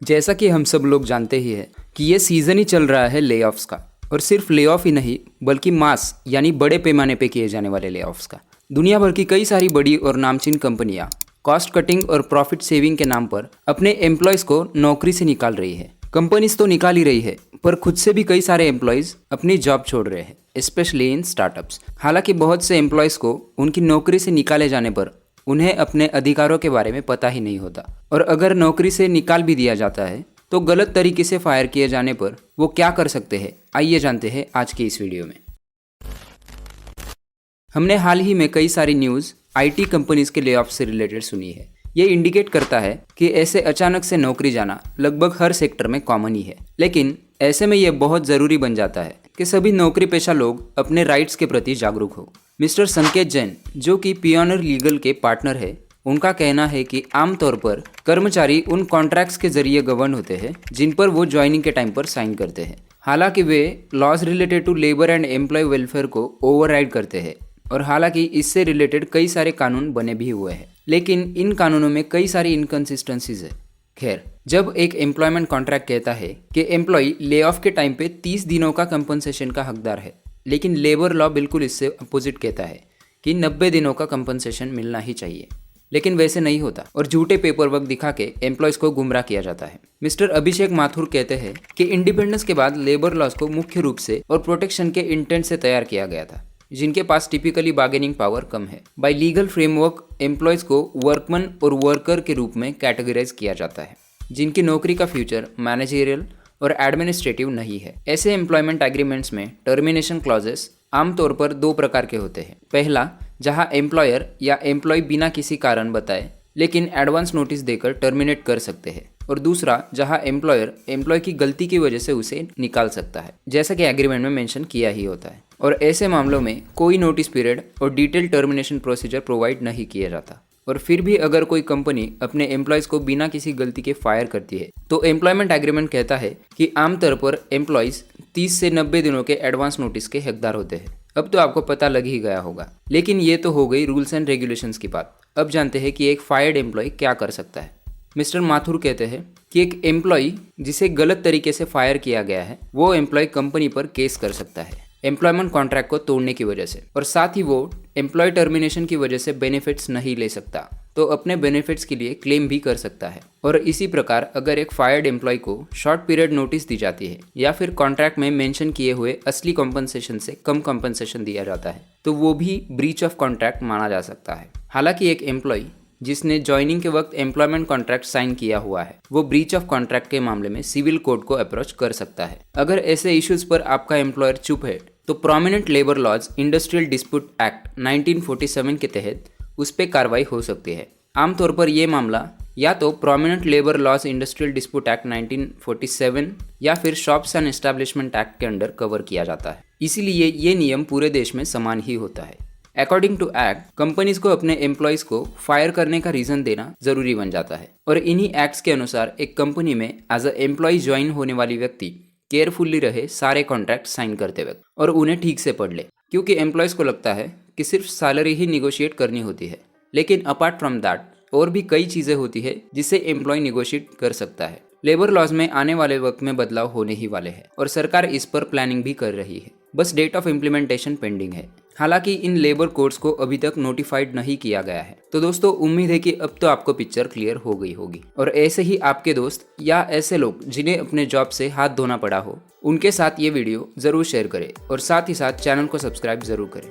जैसा कि हम सब लोग जानते ही हैं कि ये सीज़न ही चल रहा है लेऑफ्स का, और सिर्फ लेऑफ ही नहीं बल्कि मास यानी बड़े पैमाने पे किए जाने वाले लेऑफ्स का। दुनिया भर की कई सारी बड़ी और नामचीन कंपनियां कॉस्ट कटिंग और प्रॉफिट सेविंग के नाम पर अपने एम्प्लॉयज़ को नौकरी से निकाल रही है। कंपनीज तो निकाल ही रही है, पर खुद से भी कई सारे एम्प्लॉयज़ अपनी जॉब छोड़ रहे हैं, स्पेशली इन स्टार्टअप्स। हालांकि बहुत से एम्प्लॉयज़ को उनकी नौकरी से निकाले जाने पर उन्हें अपने अधिकारों के बारे में पता ही नहीं होता, और अगर नौकरी से निकाल भी दिया जाता है तो गलत तरीके से फायर किए जाने पर वो क्या कर सकते हैं, आइए जानते हैं आज के इस वीडियो में। हमने हाल ही में कई सारी न्यूज़ आईटी कंपनीज के ले ऑफ से रिलेटेड सुनी है। ये इंडिकेट करता है कि ऐसे अचानक से नौकरी जाना लगभग हर सेक्टर में कॉमन ही है, लेकिन ऐसे में ये बहुत ज़रूरी बन जाता है कि सभी नौकरी पेशा लोग अपने राइट्स के प्रति जागरूक हो। मिस्टर संकेत जैन, जो कि पियोनियर लीगल के पार्टनर है, उनका कहना है कि आमतौर पर कर्मचारी उन कॉन्ट्रैक्ट्स के जरिए गवर्न होते हैं जिन पर वो ज्वाइनिंग के टाइम पर साइन करते हैं। हालांकि वे laws related to labour and employ welfare को ओवरराइड करते हैं, और हालांकि इससे रिलेटेड कई सारे कानून बने भी हुए हैं, लेकिन इन कानूनों में कई सारी इनकन्सिस्टेंसीज है। खैर, जब एक एम्प्लॉयमेंट कॉन्ट्रैक्ट कहता है कि एम्प्लॉय ले ऑफ के टाइम पे 30 दिनों का कंपनसेशन का हकदार है, लेकिन लेबर लॉ बिल्कुल इससे अपोजिट कहता है कि 90 दिनों का कंपनसेशन मिलना ही चाहिए। लेकिन वैसे नहीं होता, और झूठे पेपर वर्क दिखा के एम्प्लॉयज़ को गुमराह किया जाता है। मिस्टर अभिषेक माथुर कहते हैं कि इंडिपेंडेंस के बाद लेबर लॉज को मुख्य रूप से और प्रोटेक्शन के इंटेंट से तैयार किया गया था, जिनके पास टिपिकली बार्गेनिंग पावर कम है। बाय लीगल फ्रेमवर्क एम्प्लॉयज को वर्कमैन और वर्कर के रूप में कैटेगराइज किया जाता है, जिनकी नौकरी का फ्यूचर मैनेजरियल और एडमिनिस्ट्रेटिव नहीं है। ऐसे एम्प्लॉयमेंट एग्रीमेंट्स में टर्मिनेशन क्लॉजेस आमतौर पर दो प्रकार के होते हैं। पहला, जहां एम्प्लॉयर या एम्प्लॉय बिना किसी कारण बताए लेकिन एडवांस नोटिस देकर टर्मिनेट कर सकते हैं, और दूसरा जहां एम्प्लॉयर एम्प्लॉय की गलती की वजह से उसे निकाल सकता है, जैसा कि एग्रीमेंट में मेंशन किया ही होता है। और ऐसे मामलों में कोई नोटिस पीरियड और डिटेल टर्मिनेशन प्रोसीजर प्रोवाइड नहीं किया जाता। और फिर भी अगर कोई कंपनी अपने एम्प्लॉयज़ को बिना किसी गलती के फायर करती है तो एम्प्लॉयमेंट एग्रीमेंट कहता है कि आमतौर पर एम्प्लॉयज़ 30 से 90 दिनों के एडवांस नोटिस के हकदार होते हैं। अब तो आपको पता लग ही गया होगा, लेकिन ये तो हो गई रूल्स एंड रेगुलेशंस की बात। अब जानते हैं कि एक फायर्ड एम्प्लॉय क्या कर सकता है। मिस्टर माथुर कहते हैं कि एक एम्प्लॉय जिसे गलत तरीके से फायर किया गया है, वो एम्प्लॉय कंपनी पर केस कर सकता है एम्प्लॉयमेंट कॉन्ट्रैक्ट को तोड़ने की वजह से, और साथ ही वो एम्प्लॉय टर्मिनेशन की वजह से बेनिफिट्स नहीं ले सकता तो अपने बेनिफिट्स के लिए क्लेम भी कर सकता है। और इसी प्रकार अगर एक फायर्ड एम्प्लॉय को शॉर्ट पीरियड नोटिस दी जाती है या फिर कॉन्ट्रैक्ट में मेंशन किए हुए असली कॉम्पनसेशन से कम कॉम्पनसेशन दिया जाता है तो वो भी ब्रीच ऑफ कॉन्ट्रैक्ट माना जा सकता है। हालांकि एक एम्प्लॉय जिसने ज्वाइनिंग के वक्त एम्प्लॉयमेंट कॉन्ट्रैक्ट साइन किया हुआ है, वो ब्रीच ऑफ कॉन्ट्रैक्ट के मामले में सिविल कोर्ट को अप्रोच कर सकता है। अगर ऐसे इश्यूज पर आपका एम्प्लॉयर चुप है तो prominent labour laws industrial dispute act 1947 के तहत उस पर कार्रवाई हो सकती है। आमतौर पर यह मामला या तो prominent labour laws industrial dispute act 1947 या फिर शॉप्स एंड एस्टैब्लिशमेंट एक्ट के अंडर कवर किया जाता है। इसीलिए ये नियम पूरे देश में समान ही होता है। अकॉर्डिंग टू एक्ट, कंपनीज को अपने एम्प्लॉयज को फायर करने का रीजन देना जरूरी बन जाता है, और इन्हीं एक्ट्स के अनुसार एक कंपनी में एज अ एम्प्लॉय ज्वाइन होने वाली व्यक्ति केयरफुल्ली रहे सारे कॉन्ट्रैक्ट साइन करते वक्त, और उन्हें ठीक से पढ़ ले, क्योंकि एम्प्लॉयज को लगता है कि सिर्फ सैलरी ही निगोशिएट करनी होती है, लेकिन अपार्ट फ्रॉम दैट और भी कई चीज़ें होती है जिसे एम्प्लॉय निगोशिएट कर सकता है। लेबर लॉज में आने वाले वक्त में बदलाव होने ही वाले हैं, और सरकार इस पर प्लानिंग भी कर रही है, बस डेट ऑफ इम्प्लीमेंटेशन पेंडिंग है। हालांकि इन लेबर कोड्स को अभी तक नोटिफाइड नहीं किया गया है। तो दोस्तों, उम्मीद है कि अब तो आपको पिक्चर क्लियर हो गई होगी, और ऐसे ही आपके दोस्त या ऐसे लोग जिन्हें अपने जॉब से हाथ धोना पड़ा हो, उनके साथ ये वीडियो जरूर शेयर करें, और साथ ही साथ चैनल को सब्सक्राइब जरूर करें।